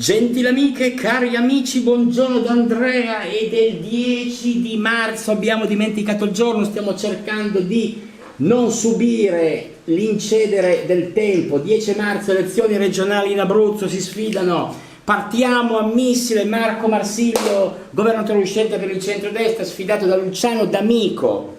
Gentili amiche, cari amici, buongiorno da Andrea. È del 10 di marzo, abbiamo dimenticato il giorno, stiamo cercando di non subire l'incedere del tempo. 10 marzo, elezioni regionali in Abruzzo, si sfidano. Partiamo a missile, Marco Marsilio, governatore uscente per il centrodestra, sfidato da Luciano D'Amico,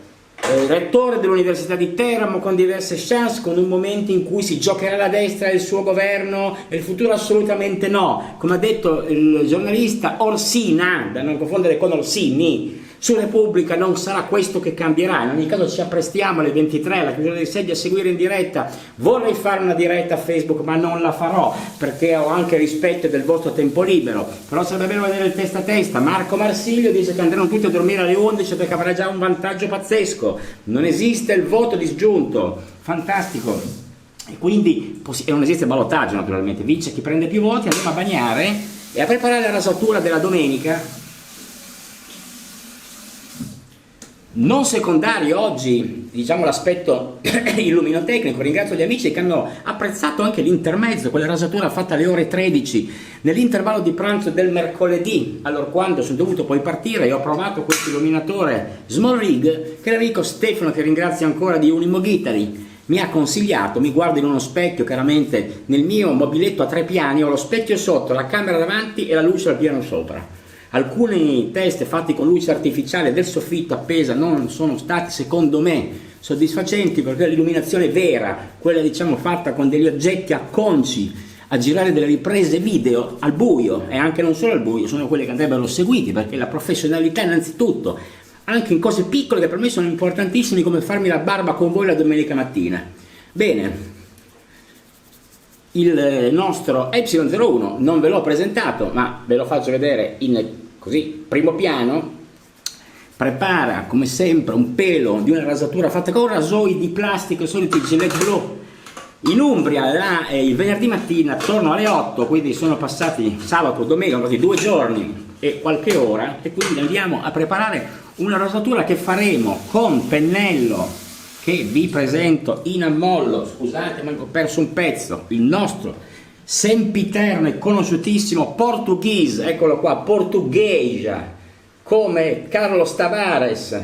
rettore dell'Università di Teramo, con diverse chance, con un momento in cui si giocherà la destra e il suo governo e il futuro assolutamente no, come ha detto il giornalista Orsina, da non confondere con Orsini. Su Repubblica non sarà questo che cambierà. In ogni caso ci apprestiamo alle 23 alla chiusura dei seggi a seguire in diretta. Vorrei fare una diretta a Facebook ma non la farò perché ho anche rispetto del vostro tempo libero, però sarebbe bello vedere il testa a testa. Marco Marsilio dice che andranno tutti a dormire alle 11 perché avrà già un vantaggio pazzesco, non esiste il voto disgiunto, fantastico, e quindi non esiste il ballottaggio naturalmente, vince chi prende più voti. Andiamo a bagnare e a preparare la rasatura della domenica. Non secondario oggi, diciamo, l'aspetto illuminotecnico. Ringrazio gli amici che hanno apprezzato anche l'intermezzo, quella rasatura fatta alle ore 13, nell'intervallo di pranzo del mercoledì, allorquando sono dovuto poi partire e ho provato questo illuminatore Small Rig che l'amico Stefano, che ringrazio ancora, di Unimo Ghitari, mi ha consigliato. Mi guardo in uno specchio, chiaramente nel mio mobiletto a 3 piani, ho lo specchio sotto, la camera davanti e la luce al piano sopra. Alcuni test fatti con luce artificiale del soffitto appesa non sono stati, secondo me, soddisfacenti, perché l'illuminazione vera, quella diciamo fatta con degli oggetti acconci a girare delle riprese video al buio, e anche non solo al buio, sono quelle che andrebbero seguiti, perché la professionalità innanzitutto, anche in cose piccole che per me sono importantissime, come farmi la barba con voi la domenica mattina. Bene, il nostro Y01 non ve l'ho presentato, ma ve lo faccio vedere in così primo piano. Prepara come sempre un pelo di una rasatura fatta con rasoi di plastica, soliti gilet blu. In Umbria il venerdì mattina attorno alle 8, quindi sono passati sabato, domenica, quasi 2 giorni e qualche ora, e quindi andiamo a preparare una rasatura che faremo con pennello, che vi presento in ammollo. Scusate ma ho perso un pezzo, il nostro sempiterno e conosciutissimo Portuguese, eccolo qua, Portuguesa, come Carlos Tavares,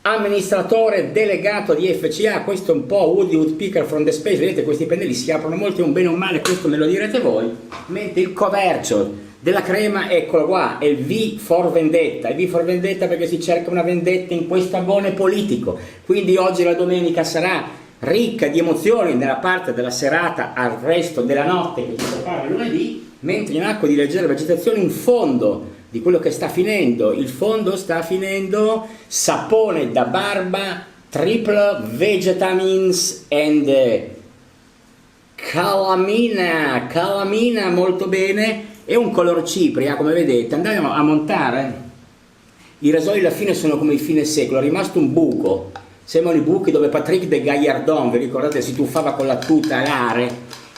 amministratore delegato di FCA. Questo è un po' Woody Woodpecker from the Space, vedete questi pennelli si aprono molto, è un bene o un male, questo me lo direte voi. Mentre il covercio della crema, eccolo qua, è il V for Vendetta, il V for Vendetta perché si cerca una vendetta in questo agone politico. Quindi oggi la domenica sarà ricca di emozioni nella parte della serata al resto della notte che si prepara lunedì, mentre in acqua di leggera vegetazione in fondo di quello che sta finendo. Il fondo sta finendo sapone da barba, triple vitamins and calamina, molto bene, e un color cipria, come vedete. Andiamo a montare. I rasoi alla fine sono come i fine secolo, è rimasto un buco, sembrano i buchi dove Patrick de Gaillardon, vi ricordate, si tuffava con la tuta alare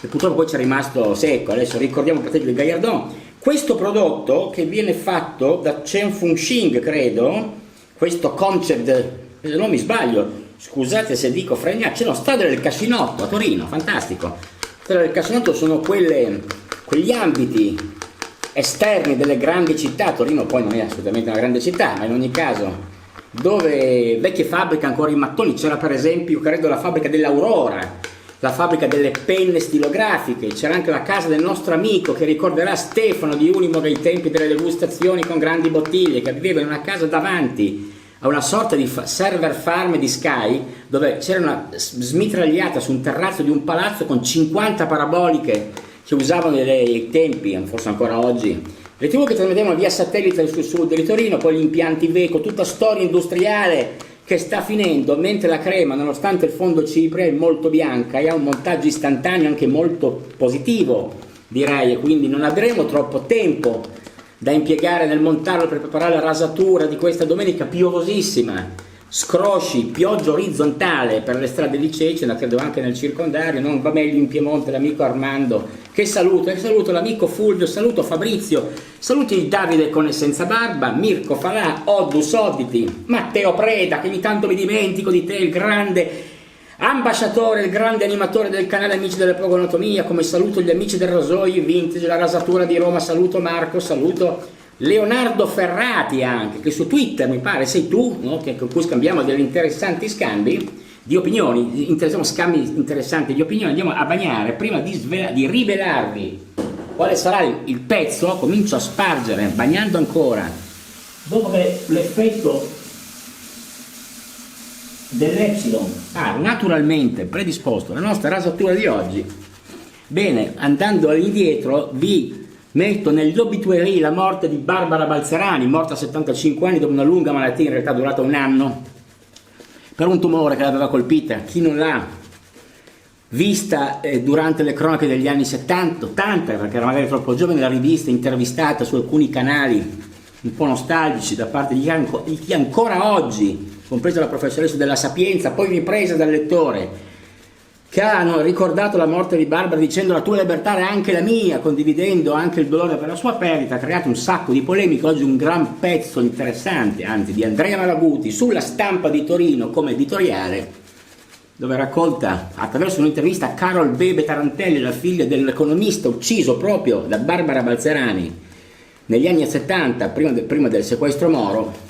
e purtroppo poi c'è rimasto secco. Adesso ricordiamo Patrick de Gaillardon. Questo prodotto che viene fatto da Chen Fungxing, credo, questo concept, se non mi sbaglio, scusate se dico fregnacce, no, Strada del Cascinotto a Torino, fantastico. Strada del Cascinotto sono quegli ambiti esterni delle grandi città. Torino poi non è assolutamente una grande città, ma in ogni caso dove vecchie fabbriche ancora in mattoni. C'era per esempio, credo, la fabbrica dell'Aurora, la fabbrica delle penne stilografiche, c'era anche la casa del nostro amico che ricorderà Stefano di Unimo dei tempi delle degustazioni con grandi bottiglie, che viveva in una casa davanti a una sorta di server farm di Sky, dove c'era una smitragliata su un terrazzo di un palazzo con 50 paraboliche che usavano nei tempi, forse ancora oggi, le TV che trasmettevano via satellite sul sud di Torino, poi gli impianti Iveco, tutta storia industriale che sta finendo, mentre la crema, nonostante il fondo cipria, è molto bianca e ha un montaggio istantaneo anche molto positivo, direi, e quindi non avremo troppo tempo da impiegare nel montarlo per preparare la rasatura di questa domenica piovosissima. Scrosci, pioggia orizzontale per le strade di Cecina, credo anche nel circondario. Non va meglio in Piemonte l'amico Armando, che saluto, e saluto l'amico Fulvio, saluto Fabrizio, saluti Davide con e senza barba, Mirko Falà, Oddus Odditi, Matteo Preda, che ogni tanto mi dimentico di te, il grande Ambasciatore, il grande animatore del canale Amici della Pogonatomia, come saluto gli amici del Rasoio Vintage, la rasatura di Roma, saluto Marco, saluto Leonardo Ferrati anche, che su Twitter mi pare sei tu, no? Con cui scambiamo degli interessanti scambi di opinioni, scambi interessanti di opinioni. Andiamo a bagnare, prima di rivelarvi quale sarà il pezzo, comincio a spargere, bagnando ancora, dopo che l'effetto dell'Epsilon ha naturalmente predisposto la nostra rasatura di oggi. Bene, andando all'indietro vi metto nell'obituary la morte di Barbara Balzerani, morta a 75 anni dopo una lunga malattia, in realtà durata un anno, per un tumore che l'aveva colpita. Chi non l'ha vista durante le cronache degli anni 70, 80, perché era magari troppo giovane, l'ha rivista, intervistata su alcuni canali un po' nostalgici da parte di chi ancora oggi, compresa la professoressa della Sapienza, poi ripresa dal lettore, che hanno ricordato la morte di Barbara dicendo la tua libertà è anche la mia, condividendo anche il dolore per la sua perdita, ha creato un sacco di polemiche. Oggi un gran pezzo interessante, anzi, di Andrea Malaguti sulla Stampa di Torino come editoriale, dove racconta attraverso un'intervista a Carol Bebe Tarantelli, la figlia dell'economista ucciso proprio da Barbara Balzerani negli anni 70, prima del sequestro Moro.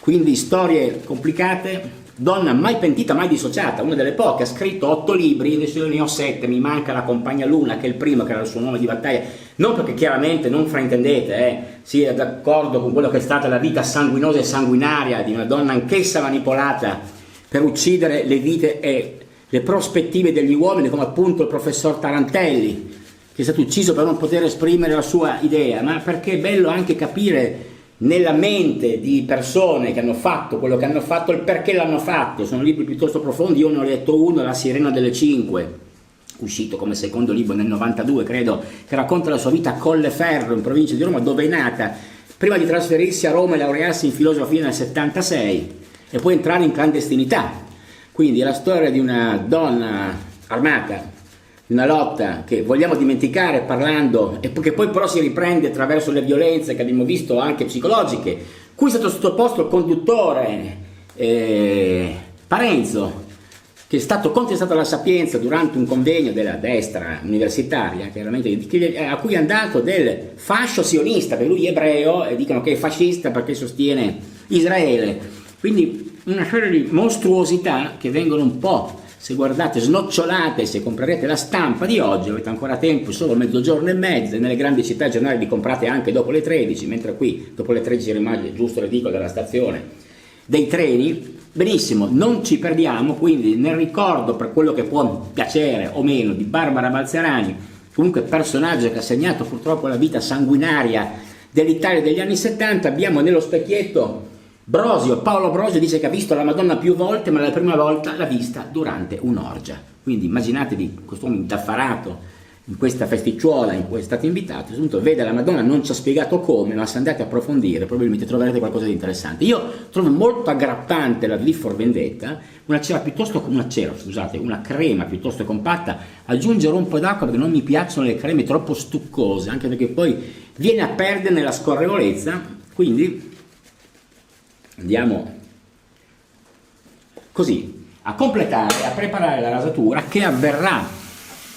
Quindi storie complicate. Donna mai pentita, mai dissociata, una delle poche, ha scritto 8 libri, adesso io ne ho 7, mi manca La Compagna Luna, che è il primo, che era il suo nome di battaglia, non perché chiaramente, non fraintendete, sia d'accordo con quello che è stata la vita sanguinosa e sanguinaria di una donna anch'essa manipolata per uccidere le vite e le prospettive degli uomini, come appunto il professor Tarantelli, che è stato ucciso per non poter esprimere la sua idea, ma perché è bello anche capire nella mente di persone che hanno fatto quello che hanno fatto il perché l'hanno fatto. Sono libri piuttosto profondi. Io ne ho letto uno, La Sirena delle 5, uscito come secondo libro nel 92 credo, che racconta la sua vita a Colleferro in provincia di Roma, dove è nata, prima di trasferirsi a Roma e laurearsi in filosofia nel 76 e poi entrare in clandestinità. Quindi è la storia di una donna armata, una lotta che vogliamo dimenticare parlando, e che poi però si riprende attraverso le violenze che abbiamo visto anche psicologiche, cui è stato sottoposto il conduttore Parenzo, che è stato contestato alla Sapienza durante un convegno della destra universitaria, chiaramente, a cui è andato del fascio sionista, perché lui è ebreo e dicono che è fascista perché sostiene Israele. Quindi una serie di mostruosità che vengono un po', se guardate, snocciolate. Se comprerete la Stampa di oggi, avete ancora tempo, solo mezzogiorno e mezzo, e nelle grandi città generali li comprate anche dopo le 13, mentre qui dopo le 13 rimane giusto l'edicola della stazione dei treni. Benissimo, non ci perdiamo quindi nel ricordo, per quello che può piacere o meno, di Barbara Balzerani, comunque personaggio che ha segnato purtroppo la vita sanguinaria dell'Italia degli anni 70. Abbiamo nello specchietto Brosio, Paolo Brosio dice che ha visto la Madonna più volte, ma la prima volta l'ha vista durante un'orgia. Quindi immaginatevi quest'uomo indaffarato in questa festicciuola in cui è stato invitato, appunto vede la Madonna, non ci ha spiegato come, ma se andate a approfondire probabilmente troverete qualcosa di interessante. Io trovo molto aggrappante la V for Vendetta, una crema piuttosto compatta. Aggiungere un po' d'acqua perché non mi piacciono le creme troppo stuccose, anche perché poi viene a perdere nella scorrevolezza. Quindi andiamo così a completare, a preparare la rasatura, che avverrà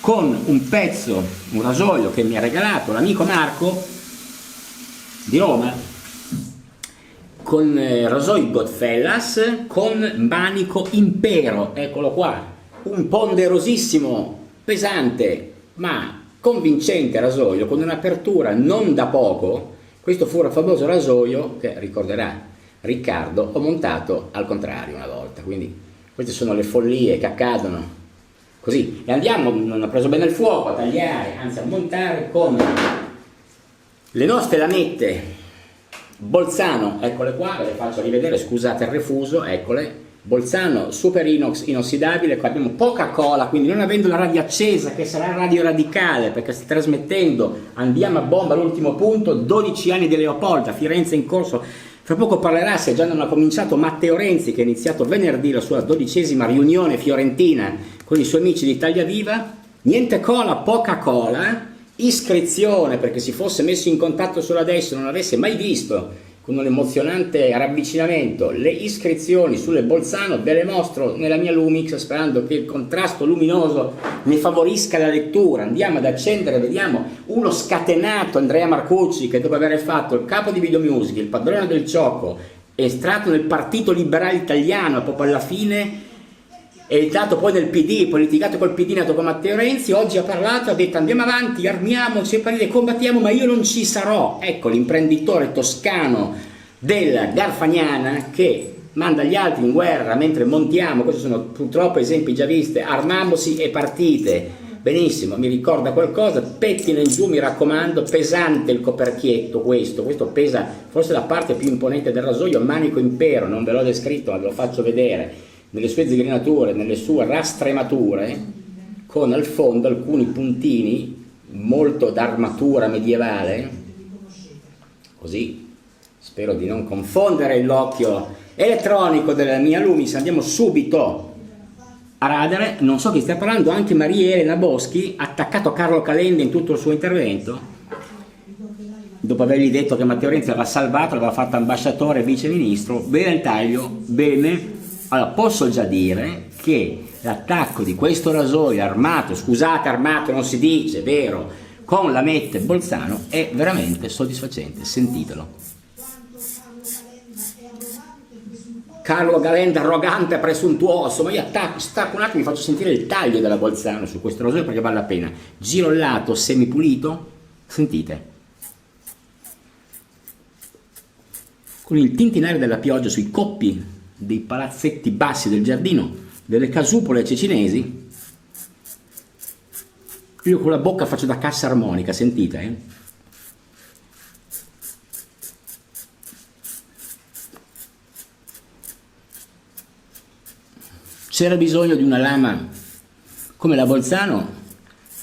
con un pezzo, un rasoio che mi ha regalato l'amico Marco di Roma, con rasoio Godfellas con manico Impero. Eccolo qua, un ponderosissimo, pesante ma convincente rasoio con un'apertura non da poco. Questo fu il famoso rasoio che ricorderà Riccardo, ho montato al contrario una volta. Quindi queste sono le follie che accadono così. E andiamo, non ho preso bene il fuoco, a tagliare, anzi a montare con le nostre lamette Bolzano. Eccole qua, ve le faccio rivedere, scusate il refuso, eccole. Bolzano Super Inox inossidabile. Qua abbiamo poca cola, quindi non avendo la radio accesa, che sarà radio radicale perché sta trasmettendo, andiamo a bomba all'ultimo punto. 12 anni di Leopolda, Firenze in corso. Fra poco parlerà, se già non ha cominciato, Matteo Renzi, che ha iniziato venerdì la sua 12ª riunione fiorentina con i suoi amici di Italia Viva. Niente cola, poca cola, iscrizione perché si fosse messo in contatto solo adesso, non avesse mai visto con un emozionante ravvicinamento le iscrizioni sulle Bolzano, ve le mostro nella mia Lumix sperando che il contrasto luminoso ne favorisca la lettura. Andiamo ad accendere, vediamo uno scatenato Andrea Marcucci che dopo aver fatto il capo di Videomusic, il padrone del gioco, è entrato nel Partito Liberale Italiano, proprio alla fine è entrato poi nel PD, poi litigato col PD, nato con Matteo Renzi, oggi ha parlato, ha detto andiamo avanti, armiamoci, combattiamo, ma io non ci sarò. Ecco l'imprenditore toscano della Garfagnana che manda gli altri in guerra mentre montiamo, questi sono purtroppo esempi già visti, armamosi e partite. Benissimo, mi ricorda qualcosa, pettine in giù mi raccomando, pesante il coperchietto questo pesa forse la parte più imponente del rasoio, manico impero, non ve l'ho descritto ma ve lo faccio vedere. Nelle sue zigrinature, nelle sue rastremature, con al fondo alcuni puntini molto d'armatura medievale, così, spero di non confondere l'occhio elettronico della mia Lumix. Andiamo subito a radere, non so chi stia parlando, anche Maria Elena Boschi, attaccato a Carlo Calenda in tutto il suo intervento, dopo avergli detto che Matteo Renzi aveva salvato, l'aveva fatto ambasciatore e vice ministro. Bene il taglio, bene. Allora, posso già dire che l'attacco di questo rasoio armato, scusate armato non si dice, vero, con la Mette Bolzano è veramente soddisfacente, sentitelo. Carlo Calenda arrogante e presuntuoso, ma io stacco un attimo e vi faccio sentire il taglio della Bolzano su questo rasoio perché vale la pena. Giro il lato semipulito, sentite. Con il tintinare della pioggia sui coppi dei palazzetti bassi del giardino, delle casupole cecinesi, io con la bocca faccio da cassa armonica, sentite, C'era bisogno di una lama come la Bolzano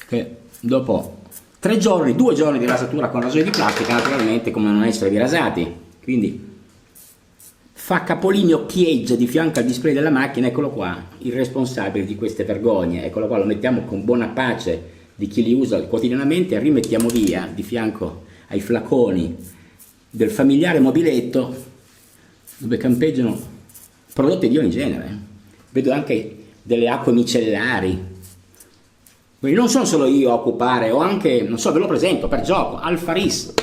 che dopo 2 giorni di rasatura con rasoio di plastica, naturalmente come non esservi rasati, quindi fa capolinea, occhieggia di fianco al display della macchina, eccolo qua, il responsabile di queste vergogne, eccolo qua, lo mettiamo con buona pace di chi li usa quotidianamente e rimettiamo via di fianco ai flaconi del familiare mobiletto dove campeggiano prodotti di ogni genere. Vedo anche delle acque micellari, quindi non sono solo io a occupare, ho anche, non so, ve lo presento per gioco, Al Faris.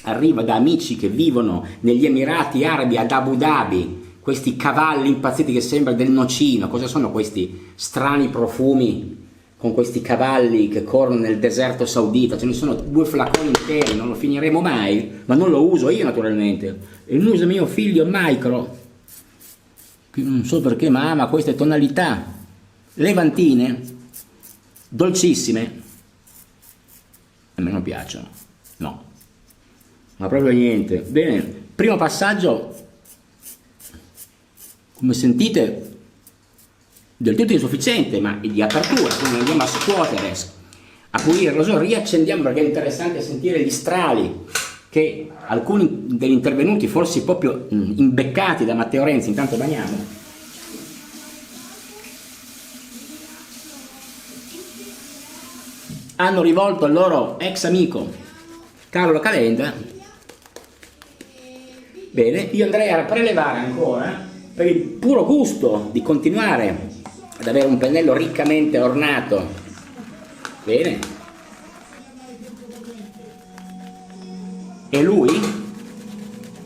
Arriva da amici che vivono negli Emirati Arabi, ad Abu Dhabi, questi cavalli impazziti che sembra del nocino. Cosa sono questi strani profumi con questi cavalli che corrono nel deserto saudita? Ce ne sono 2 flaconi interi, non lo finiremo mai, ma non lo uso io naturalmente, e lo usa mio figlio Micro, che non so perché ma ama queste tonalità levantine, dolcissime, a me non piacciono, no. Ma proprio niente. Bene, primo passaggio, come sentite, del tutto insufficiente, ma di apertura, quindi andiamo a scuotere, a pulire il rasoio, riaccendiamo perché è interessante sentire gli strali che alcuni degli intervenuti, forse proprio imbeccati da Matteo Renzi, intanto bagniamo. Hanno rivolto al loro ex amico Carlo Calenda. Bene, io andrei a prelevare ancora per il puro gusto di continuare ad avere un pennello riccamente ornato. Bene. E lui,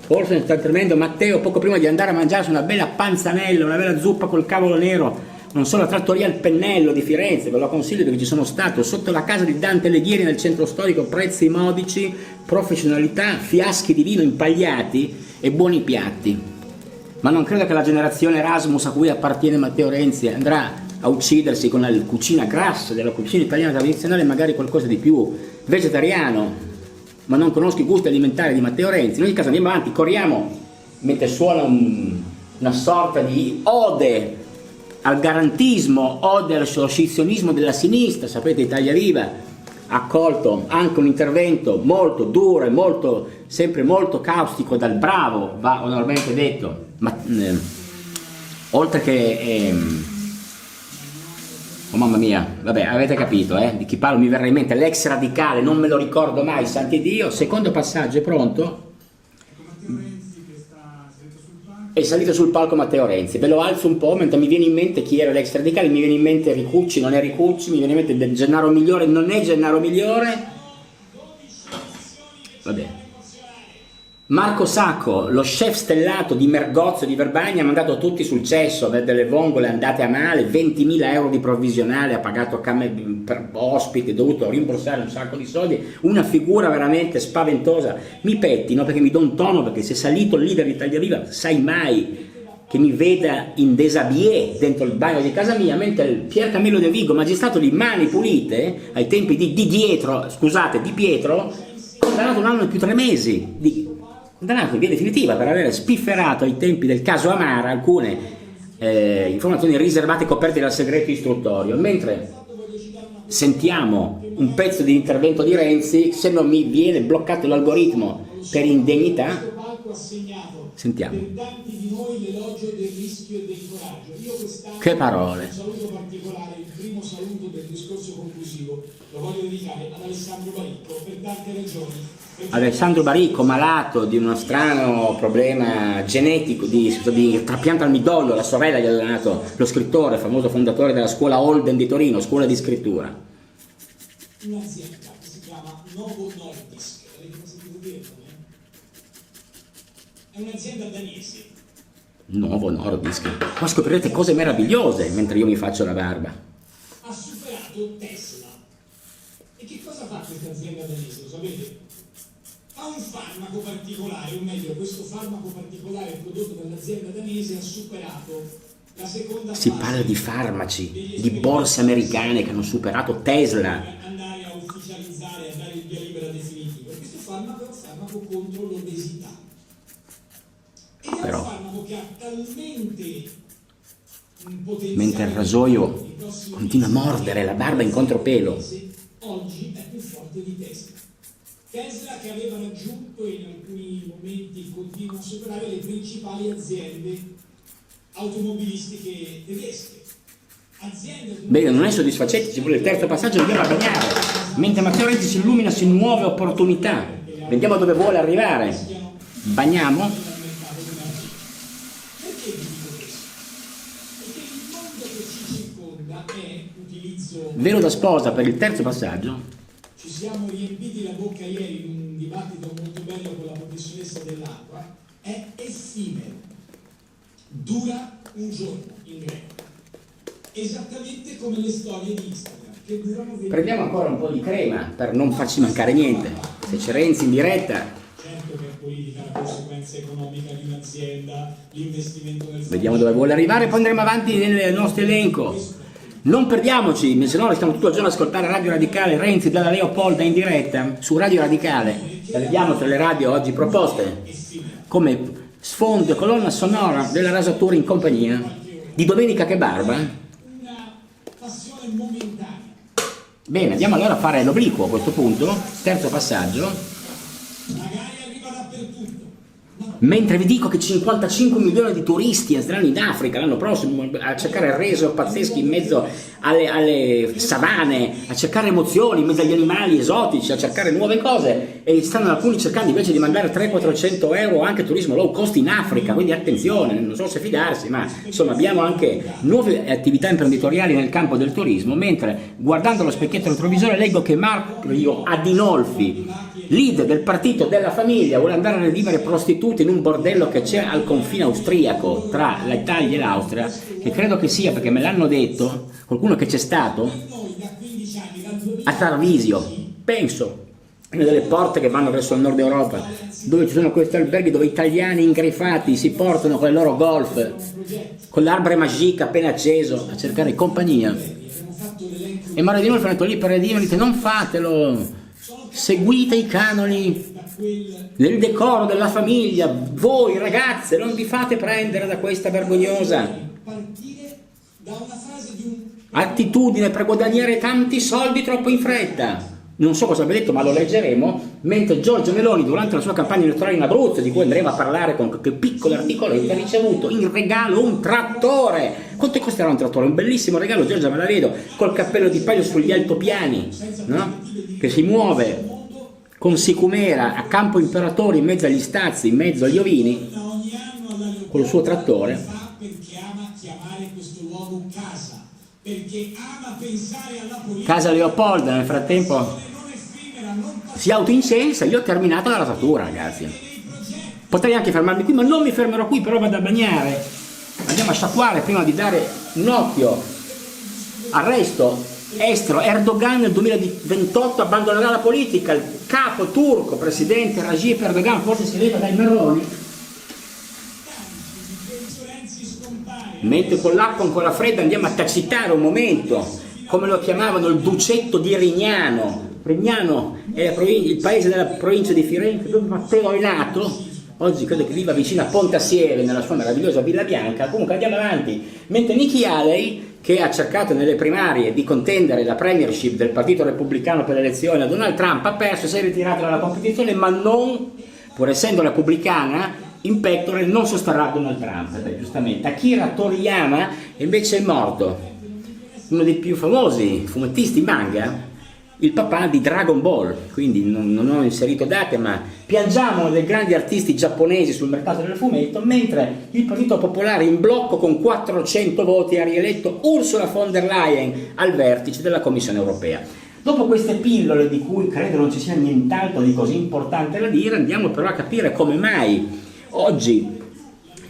forse sta tremendo Matteo, poco prima di andare a mangiarsi una bella panzanella, una bella zuppa col cavolo nero, non so, la trattoria Il Pennello di Firenze, ve lo consiglio perché ci sono stato, sotto la casa di Dante Alighieri nel centro storico, prezzi modici, professionalità, fiaschi di vino impagliati e buoni piatti. Ma non credo che la generazione Erasmus a cui appartiene Matteo Renzi andrà a uccidersi con la cucina grassa della cucina italiana tradizionale, magari qualcosa di più vegetariano, ma non conosco i gusti alimentari di Matteo Renzi. In ogni caso andiamo avanti, corriamo, mentre suona una sorta di ode al garantismo, ode allo scizionismo della sinistra. Sapete, Italia Viva ha accolto anche un intervento molto duro e molto, sempre molto caustico dal Bravo, va onormente detto, ma oltre che oh mamma mia, vabbè, avete capito di chi parlo, mi verrà in mente l'ex radicale, non me lo ricordo mai, santi Dio. Secondo passaggio, è pronto? è salito sul palco Matteo Renzi. Ve lo alzo un po' mentre mi viene in mente chi era l'ex radicale, mi viene in mente Ricucci, non è Ricucci, mi viene in mente Gennaro Migliore, non è Gennaro Migliore. Vabbè. Marco Sacco, lo chef stellato di Mergozzo di Verbania, ha mandato tutti sul cesso, delle vongole andate a male, 20.000 euro di provvisionale, ha pagato per ospiti, ha dovuto rimborsare un sacco di soldi, una figura veramente spaventosa. Mi pettino perché mi do un tono, perché se è salito il leader di Italia Viva, sai mai che mi veda in deshabillé dentro il bagno di casa mia, mentre il Pier Camillo De Vigo, magistrato di mani pulite, ai tempi di Pietro, condannato 1 anno e più 3 mesi, condannato in via definitiva per aver spifferato ai tempi del caso Amara alcune informazioni riservate e coperte dal segreto istruttorio. Mentre sentiamo un pezzo di intervento di Renzi, se non mi viene bloccato l'algoritmo per indegnità, sentiamo. Che parole. Primo saluto del discorso conclusivo lo voglio dedicare ad Alessandro Baricco per tante ragioni. Alessandro Baricco, malato di uno strano problema genetico di trapianto al midollo, la sorella gli ha donato, lo scrittore, famoso fondatore della scuola Holden di Torino, scuola di scrittura. Un'azienda che si chiama Novo Nordisk, avete mai sentito dire? È un'azienda danese. Novo Nordisk. Ma scoprirete cose meravigliose mentre io mi faccio la barba. Ha superato Tesla. E che cosa fa questa azienda danese? Lo sapete? Ha un farmaco particolare, o meglio, questo farmaco particolare prodotto dall'azienda danese ha superato la seconda fase. Si parla di farmaci, di borse americane che hanno superato Tesla. Per andare a ufficializzare, a dare il via libera definitivo. Questo farmaco è un farmaco contro l'obesità. Ed è Però, un farmaco che ha talmente un potenziale. mentre il rasoio continua a mordere la barba in contropelo. Oggi è più forte di Tesla. Tesla che aveva raggiunto in alcuni momenti continua a superare le principali aziende automobilistiche tedesche. Bene, non è soddisfacente, ci vuole il terzo passaggio, dobbiamo bagnare. Mentre Matteo Renzi si illumina su nuove opportunità. Vediamo dove vuole arrivare. Bagniamo? Perché vi dico questo? Perché il mondo che ci circonda è utilizzo. Vero da sposa per il terzo passaggio. Ci siamo riempiti la bocca ieri in un dibattito molto bello con la professoressa dell'acqua, è effimero, dura un giorno in greco, esattamente come le storie di Instagram, che durano 20 Prendiamo ancora un po' di crema per non farci mancare niente. Se c'è Renzi in diretta. Certo che è politica la conseguenza economica di un'azienda, l'investimento nel Vediamo dove vuole arrivare, poi andremo avanti nel nostro elenco. Non perdiamoci, se no restiamo tutto il giorno ad ascoltare Radio Radicale, Renzi dalla Leopolda in diretta su Radio Radicale. Vediamo tra le radio oggi proposte come sfondo e colonna sonora della rasatura in compagnia di Domenica Che Barba. una passione momentanea. Bene, andiamo allora a fare l'obliquo a questo punto, terzo passaggio. Magari arriva dappertutto. Mentre vi dico che 55 milioni di turisti andranno in Africa l'anno prossimo a cercare resort pazzeschi in mezzo alle savane, a cercare emozioni in mezzo agli animali esotici, a cercare nuove cose, e stanno alcuni cercando invece di mandare 300-400 euro anche turismo low cost in Africa, quindi attenzione, non so se fidarsi, ma insomma abbiamo anche nuove attività imprenditoriali nel campo del turismo, mentre guardando lo specchietto retrovisore leggo che Mario Adinolfi, leader del partito della famiglia, vuole andare a redimere prostitute in un bordello che c'è al confine austriaco tra l'Italia e l'Austria, che credo che sia, perché me l'hanno detto qualcuno che c'è stato a Tarvisio, penso, una delle porte che vanno verso il nord Europa, dove ci sono questi alberghi dove italiani ingrifati si portano con le loro golf, con l'arbre magique appena acceso, a cercare compagnia. E Mario Dinolfi è andato lì per redimere, dice non fatelo, seguite i canoni del decoro della famiglia, voi ragazze non vi fate prendere da questa vergognosa attitudine per guadagnare tanti soldi troppo in fretta. Non so cosa abbia detto, ma lo leggeremo, mentre Giorgia Meloni durante la sua campagna elettorale in Abruzzo, di cui andremo a parlare con qualche piccolo articoletto, ha ricevuto in regalo un trattore. Quanto costerà un trattore? Un bellissimo regalo, Giorgia, me la vedo, col cappello di paglio sugli altopiani, no? Che si muove con sicumera a Campo Imperatore in mezzo agli stazzi, in mezzo agli ovini, col suo trattore. Fa perché ama chiamare questo luogo casa, perché ama pensare alla politica. Casa Leopolda nel frattempo Non effimera, non si autoincensa. Io ho terminato la rasatura, ragazzi. Potrei anche fermarmi qui, ma non mi fermerò qui, però vado a bagnare. Andiamo a sciacquare prima di dare un occhio. Arresto estero, Erdogan nel 2028 abbandonerà la politica, il capo turco, presidente Recep Erdogan, forse si leva dai marroni. Mentre con l'acqua ancora fredda andiamo a tacitare un momento, come lo chiamavano il ducetto di Rignano. Rignano è il paese della provincia di Firenze dove Matteo è nato. Oggi credo che viva vicino a Pontassieve nella sua meravigliosa Villa Bianca. Comunque andiamo avanti. Mentre Nikki Haley, che ha cercato nelle primarie di contendere la premiership del Partito Repubblicano per le elezioni a Donald Trump, ha perso, si è ritirata dalla competizione, ma non, pur essendo repubblicana, in pectore non sosterrà Donald Trump. Giustamente. Akira Toriyama invece è morto, uno dei più famosi fumettisti manga, il papà di Dragon Ball, quindi non ho inserito date, ma piangiamo dei grandi artisti giapponesi sul mercato del fumetto, mentre il Partito Popolare in blocco con 400 voti ha rieletto Ursula von der Leyen al vertice della Commissione Europea. Dopo queste pillole, di cui credo non ci sia nient'altro di così importante da dire, andiamo però a capire come mai oggi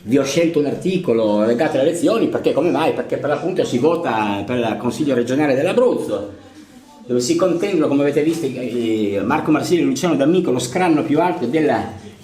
vi ho scelto un articolo legato alle elezioni. Perché come mai? Perché per l'appunto si vota per il Consiglio regionale dell'Abruzzo, dove si contendono, come avete visto, Marco Marsilio e Luciano D'Amico, lo scranno più alto del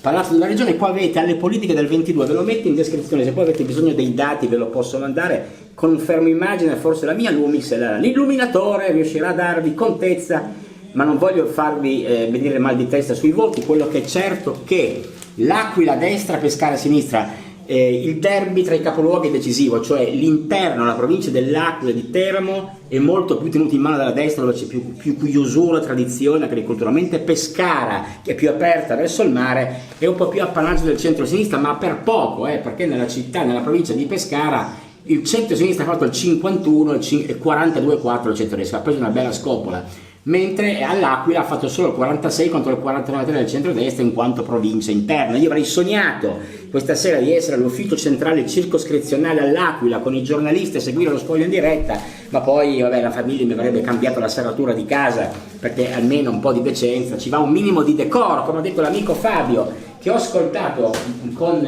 Palazzo della Regione. Qua avete alle politiche del 22, ve lo metto in descrizione, se poi avete bisogno dei dati ve lo posso mandare con un fermo immagine, forse la mia Lumix, l'illuminatore riuscirà a darvi contezza, ma non voglio farvi venire mal di testa sui voti. Quello che è certo è che l'Aquila a destra, Pescara a sinistra, il derby tra i capoluoghi è decisivo, cioè l'interno, la provincia dell'Aquila e di Teramo è molto più tenuto in mano dalla destra, dove c'è più chiusura, tradizione agricolturalmente. Pescara, che è più aperta verso il mare, è un po' più appannaggio del centro-sinistra, ma per poco, perché nella città, nella provincia di Pescara, il centro-sinistra ha fatto il 51 e 42,4 il centro-destra, ha preso una bella scopola. Mentre all'Aquila ha fatto solo il 46 contro il 49 del centrodestra in quanto provincia interna. Io avrei sognato questa sera di essere all'ufficio centrale circoscrizionale all'Aquila con i giornalisti e seguire lo spoglio in diretta, ma poi vabbè, la famiglia mi avrebbe cambiato la serratura di casa, perché almeno un po' di decenza, ci va un minimo di decoro, come ha detto l'amico Fabio, che ho ascoltato con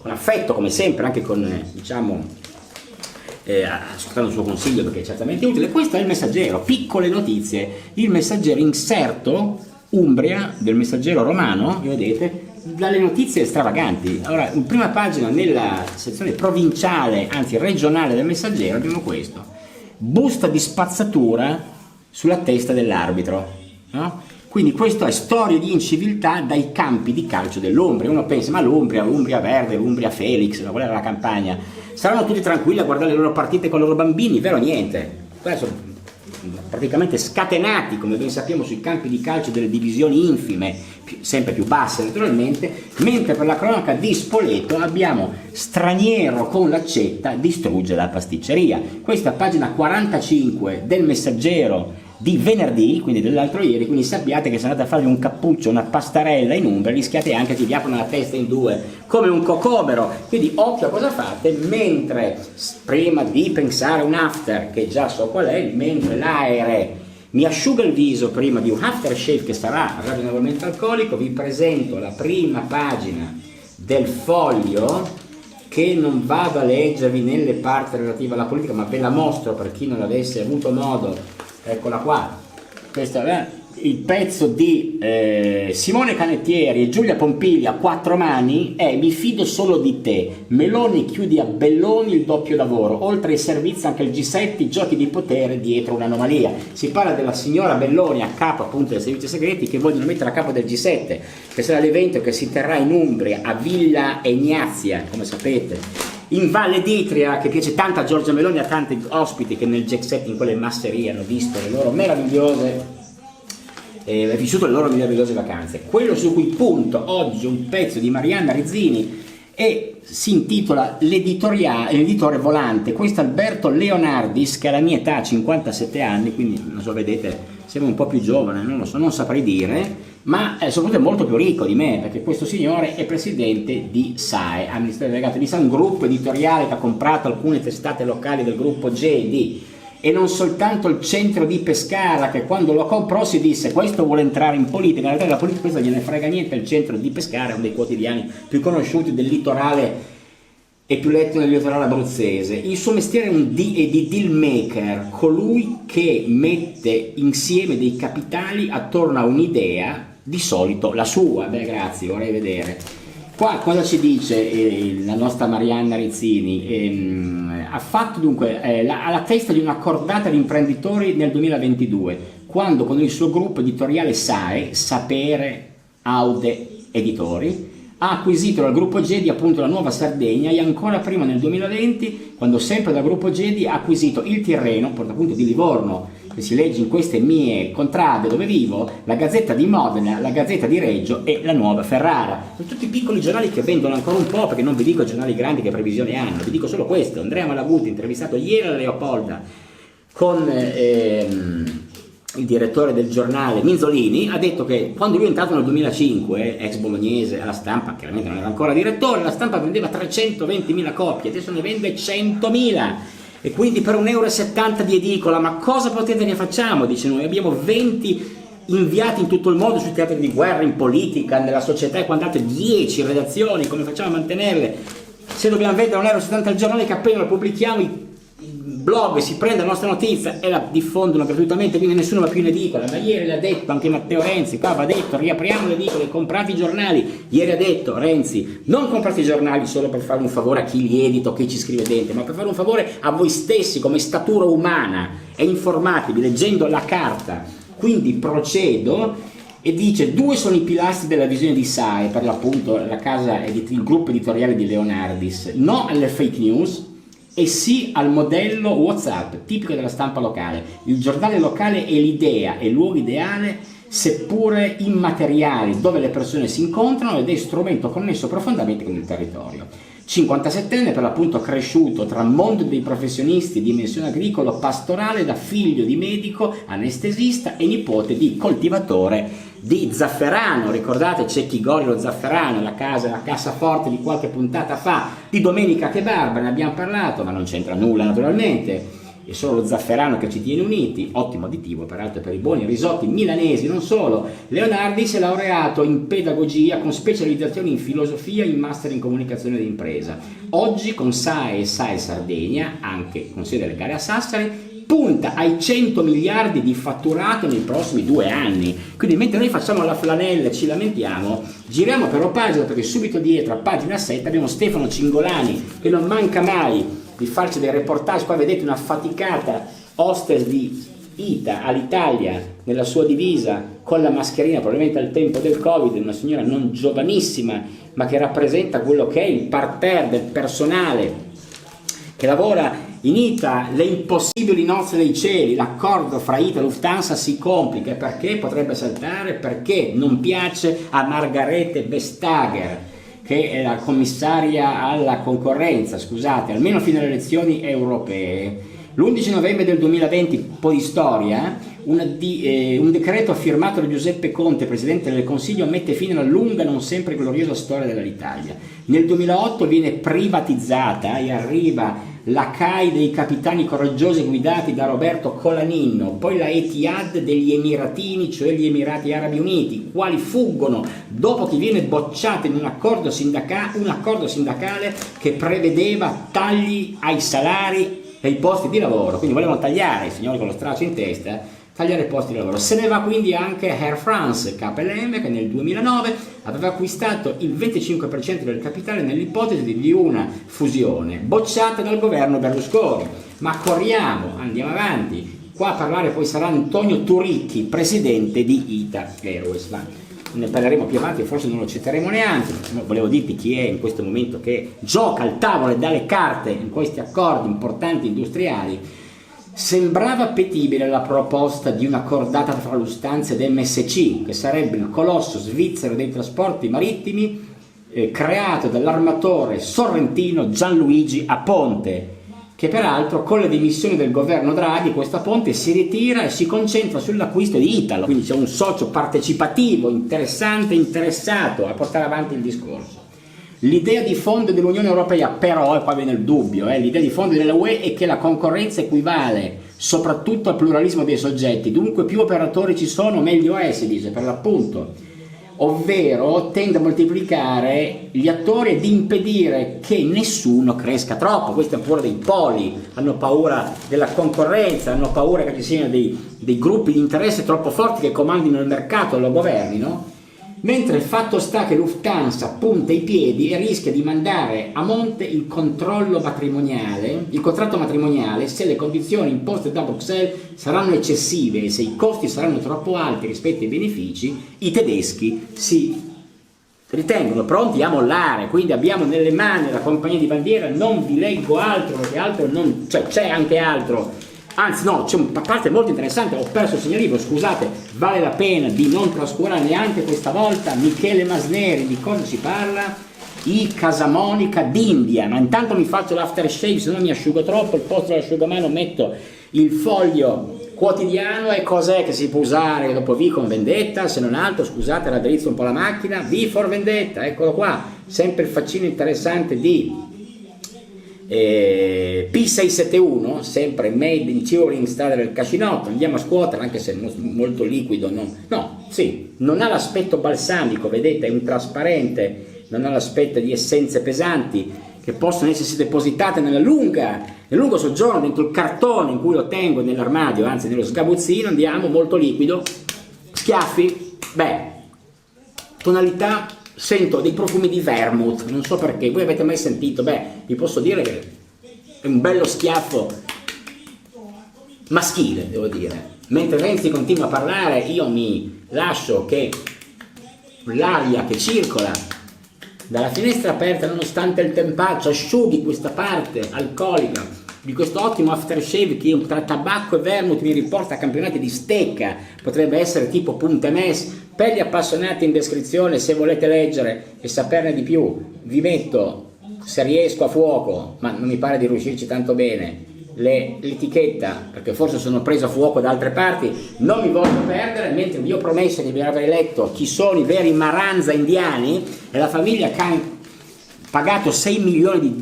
affetto come sempre, anche con ascoltando il suo consiglio perché è certamente utile. Questo è il Messaggero, piccole notizie, il Messaggero inserto Umbria del Messaggero romano, vedete, dalle notizie stravaganti. Allora, in prima pagina nella sezione provinciale, anzi regionale del Messaggero, abbiamo questo: busta di spazzatura sulla testa dell'arbitro, no? Quindi questo è storia di inciviltà dai campi di calcio dell'Umbria. Uno pensa, ma l'Umbria Verde, l'Umbria Felix, qual era la campagna? Saranno tutti tranquilli a guardare le loro partite con i loro bambini? Vero, niente. Sono praticamente scatenati, come ben sappiamo, sui campi di calcio delle divisioni infime, sempre più basse naturalmente, mentre per la cronaca di Spoleto abbiamo straniero con l'accetta distrugge la pasticceria. Questa è pagina 45 del Messaggero di venerdì, quindi dell'altro ieri, quindi sappiate che se andate a farvi un cappuccio, una pastarella in Umbria, rischiate anche che vi aprono la testa in due come un cocomero. Quindi occhio a cosa fate, mentre prima di pensare a un after, che già so qual è, mentre l'aere mi asciuga il viso prima di un aftershave che sarà ragionevolmente alcolico, vi presento la prima pagina del Foglio, che non vado a leggervi nelle parti relative alla politica, ma ve la mostro per chi non avesse avuto modo. Eccola qua, questo è il pezzo di Simone Canettieri e Giulia Pompili a quattro mani. Mi fido solo di te, Meloni chiudi a Belloni il doppio lavoro, oltre ai servizi anche il G7, i giochi di potere dietro un'anomalia. Si parla della signora Belloni a capo appunto dei servizi segreti, che vogliono mettere a capo del G7, che sarà l'evento che si terrà in Umbria a Villa Ignazia, come sapete, in Valle d'Itria, che piace tanto a Giorgia Meloni e a tanti ospiti che nel G7 in quelle masserie hanno visto le loro meravigliose vissuto le loro meravigliose vacanze. Quello su cui punto oggi un pezzo di Marianna Rizzini è si intitola l'editore volante. Questo Alberto Leonardis, che ha la mia età, 57 anni, quindi non so, vedete, sembra un po' più giovane, non lo so, non saprei dire, ma soprattutto è molto più ricco di me, perché questo signore è presidente di SAE, amministratore delegato di SAE, un gruppo editoriale che ha comprato alcune testate locali del gruppo GED, e non soltanto il centro di Pescara, che quando lo comprò si disse questo vuole entrare in politica. In realtà la politica questo gliene frega niente. Il centro di Pescara è uno dei quotidiani più conosciuti del litorale e più letto nel litorale abruzzese. Il suo mestiere è di deal maker, colui che mette insieme dei capitali attorno a un'idea, di solito la sua. Beh, grazie, vorrei vedere. Qua cosa ci dice la nostra Marianna Rizzini? Ha fatto dunque alla testa di una cordata di imprenditori nel 2022, quando con il suo gruppo editoriale SAE, Sapere Aude Editori, ha acquisito dal gruppo Gedi appunto la Nuova Sardegna, e ancora prima nel 2020, quando sempre dal gruppo Gedi ha acquisito il Tirreno, portapunto di Livorno, che si legge in queste mie contrade dove vivo, la Gazzetta di Modena, la Gazzetta di Reggio e la Nuova Ferrara. Sono tutti piccoli giornali che vendono ancora un po', perché non vi dico i giornali grandi che previsioni hanno, vi dico solo questo. Andrea Malaguti, intervistato ieri alla Leopolda con il direttore del giornale Minzolini, ha detto che quando lui è entrato nel 2005, ex bolognese, alla Stampa, chiaramente non era ancora direttore, la Stampa vendeva 320.000 copie, adesso ne vende 100.000. E quindi per 1,70 € di edicola, ma cosa potete ne facciamo? Dice, noi abbiamo 20 inviati in tutto il mondo sui teatri di guerra, in politica, nella società e quant'altro, 10 redazioni, come facciamo a mantenerle? Se dobbiamo vendere 1,70 € al giornale, che appena lo pubblichiamo i blog si prende la nostra notizia e la diffondono gratuitamente, quindi nessuno va più in edicola. Ma ieri l'ha detto anche Matteo Renzi, qua va detto, riapriamo le edicole, comprate i giornali. Ieri ha detto Renzi, non comprate i giornali solo per fare un favore a chi li edita o chi ci scrive dentro, ma per fare un favore a voi stessi come statura umana, e informatevi leggendo la carta. Quindi procedo e dice: 2 sono i pilastri della visione di SAE, per l'appunto il gruppo editoriale di Leonardis: no alle fake news e sì al modello WhatsApp tipico della stampa locale. Il giornale locale è l'idea, è il luogo ideale, seppure immateriale, dove le persone si incontrano, ed è strumento connesso profondamente con il territorio. 57enne, per l'appunto cresciuto tra mondo dei professionisti, dimensione agricolo-pastorale, da figlio di medico, anestesista e nipote di coltivatore di zafferano. Ricordate Cecchi Gori, lo zafferano, la cassaforte di qualche puntata fa, di Domenica Che Barba, ne abbiamo parlato, ma non c'entra nulla naturalmente. È solo lo zafferano che ci tiene uniti, ottimo additivo peraltro per i buoni risotti milanesi, non solo. Leonardi si è laureato in pedagogia con specializzazione in filosofia e in master in comunicazione d'impresa. Oggi con SAE e SAE Sardegna, anche con sede legale a Sassari, punta ai 100 miliardi di fatturato nei prossimi 2 anni. Quindi mentre noi facciamo la flanella e ci lamentiamo, giriamo però pagina, perché subito dietro a pagina 7 abbiamo Stefano Cingolani, che non manca mai di farci dei reportage. Qua vedete una faticata hostess di ITA all'Italia nella sua divisa con la mascherina, probabilmente al tempo del Covid, una signora non giovanissima ma che rappresenta quello che è il parterre del personale che lavora in ITA. Le impossibili nozze dei cieli, l'accordo fra ITA e Lufthansa si complica. Perché potrebbe saltare? Perché non piace a Margarete Vestager, che è la commissaria alla concorrenza, scusate, almeno fino alle elezioni europee. L'11 novembre del 2020, un po' di storia, un decreto firmato da Giuseppe Conte, Presidente del Consiglio, mette fine alla lunga, non sempre gloriosa storia dell'Italia. Nel 2008 viene privatizzata e arriva la CAI dei capitani coraggiosi guidati da Roberto Colaninno, poi la Etihad degli Emiratini, cioè gli Emirati Arabi Uniti, quali fuggono dopo che viene bocciato in un accordo sindacale che prevedeva tagli ai salari e ai posti di lavoro. Quindi volevano tagliare, i signori con lo straccio in testa, tagliare i posti di lavoro. Se ne va quindi anche Air France KLM, che nel 2009 aveva acquistato il 25% del capitale nell'ipotesi di una fusione bocciata dal governo Berlusconi. Ma corriamo, andiamo avanti. Qua a parlare poi sarà Antonio Turicchi, presidente di ITA Airways. Ma ne parleremo più avanti, forse non lo citeremo neanche. Volevo dirti chi è in questo momento che gioca al tavolo e dà le carte in questi accordi importanti industriali. Sembrava appetibile la proposta di una cordata tra Lufthansa ed MSC, che sarebbe il colosso svizzero dei trasporti marittimi, creato dall'armatore sorrentino Gianluigi Aponte, che peraltro con le dimissioni del governo Draghi questa Ponte si ritira e si concentra sull'acquisto di Italo, quindi c'è un socio partecipativo interessante, interessato a portare avanti il discorso. L'idea di fondo dell'Unione Europea però, e qua viene il dubbio, l'idea di fondo della UE è che la concorrenza equivale soprattutto al pluralismo dei soggetti, dunque più operatori ci sono meglio è, si dice per l'appunto, ovvero tende a moltiplicare gli attori ed impedire che nessuno cresca troppo. Questi hanno paura dei poli, hanno paura della concorrenza, hanno paura che ci siano dei gruppi di interesse troppo forti che comandino il mercato e lo governino, mentre il fatto sta che Lufthansa punta i piedi e rischia di mandare a monte il contratto matrimoniale se le condizioni imposte da Bruxelles saranno eccessive e se i costi saranno troppo alti rispetto ai benefici. I tedeschi si ritengono pronti a mollare, quindi abbiamo nelle mani la compagnia di bandiera. Non vi leggo altro perché altro non c'è anche altro. Anzi no, c'è una parte molto interessante, ho perso il segnalibro, scusate, vale la pena di non trascurare neanche questa volta. Michele Masneri, di cosa ci parla? I Casamonica d'India, ma intanto mi faccio l'aftershave, se no mi asciugo troppo, al posto dell'asciugamano metto il Foglio Quotidiano. E cos'è che si può usare dopo V con Vendetta, se non altro, scusate, raddrizzo un po' la macchina, V for Vendetta, eccolo qua, sempre il faccino interessante di P671, sempre made in Turing, strada del Cascinotto. Andiamo a scuotere, anche se molto liquido, non ha l'aspetto balsamico, vedete, è un trasparente, non ha l'aspetto di essenze pesanti che possono essersi depositate nel lungo soggiorno dentro il cartone in cui lo tengo nell'armadio, anzi nello sgabuzzino. Andiamo, molto liquido, schiaffi, tonalità. Sento dei profumi di vermouth, non so perché, voi avete mai sentito? Vi posso dire che è un bello schiaffo maschile, devo dire. Mentre Renzi continua a parlare, io mi lascio che l'aria che circola dalla finestra aperta, nonostante il tempaccio, asciughi questa parte alcolica di questo ottimo aftershave che tra tabacco e vermouth mi riporta a campionati di stecca. Potrebbe essere tipo Punta Mes. Per gli appassionati, in descrizione, se volete leggere e saperne di più, vi metto, se riesco a fuoco, ma non mi pare di riuscirci tanto bene, l'etichetta, perché forse sono preso a fuoco da altre parti, non mi voglio perdere. Mentre vi ho promesso che vi avrei letto chi sono i veri Maranza indiani, e la famiglia che ha pagato $6 milioni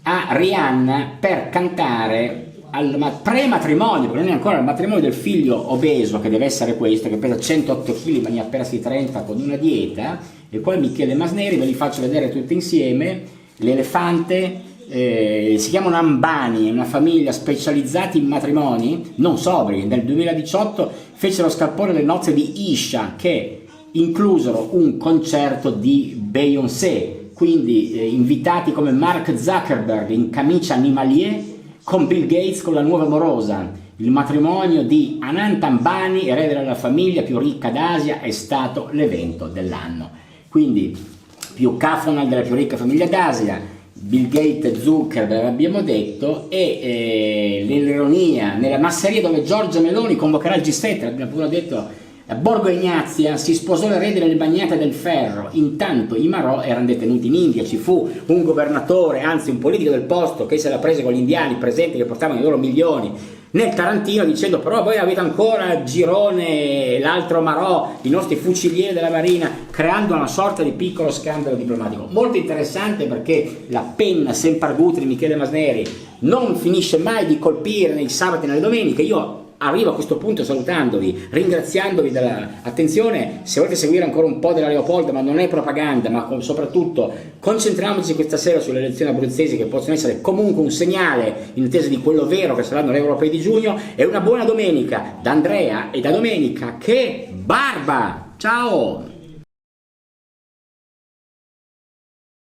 a Rihanna per cantare al pre-matrimonio, perché non è ancora il matrimonio del figlio obeso, che deve essere questo, che pesa 108 kg ma ne ha persi 30 con una dieta. E poi Michele Masneri, ve li faccio vedere tutti insieme. L'elefante, si chiamano Ambani, è una famiglia specializzata in matrimoni non sobri. Nel 2018 fecero scalpore le nozze di Isha, che inclusero un concerto di Beyoncé, quindi invitati come Mark Zuckerberg in camicia animalier con Bill Gates con la nuova morosa. Il matrimonio di Anant Ambani, erede della famiglia più ricca d'Asia, è stato l'evento dell'anno. Quindi più cafona della più ricca famiglia d'Asia, Bill Gates e Zuckerberg abbiamo detto, e l'ironia nella masseria dove Giorgia Meloni convocherà il G7, abbiamo pure detto. A Borgo Ignazia si sposò l'erede delle bagnate del ferro. Intanto i Marò erano detenuti in India. Ci fu un governatore, anzi un politico del posto, che se la prese con gli indiani presenti che portavano i loro milioni nel Tarantino, dicendo: però voi avete ancora Girone, l'altro Marò, i nostri fucilieri della marina, creando una sorta di piccolo scandalo diplomatico. Molto interessante, perché la penna sempre arguta di Michele Masneri non finisce mai di colpire nei sabati e nelle domeniche. Io arrivo a questo punto salutandovi, ringraziandovi dell'attenzione. Se volete seguire ancora un po' della Leopolda, ma non è propaganda, ma soprattutto concentriamoci questa sera sulle elezioni abruzzesi, che possono essere comunque un segnale in attesa di quello vero che saranno le europee di giugno. E una buona domenica da Andrea e da Domenica. Che barba! Ciao!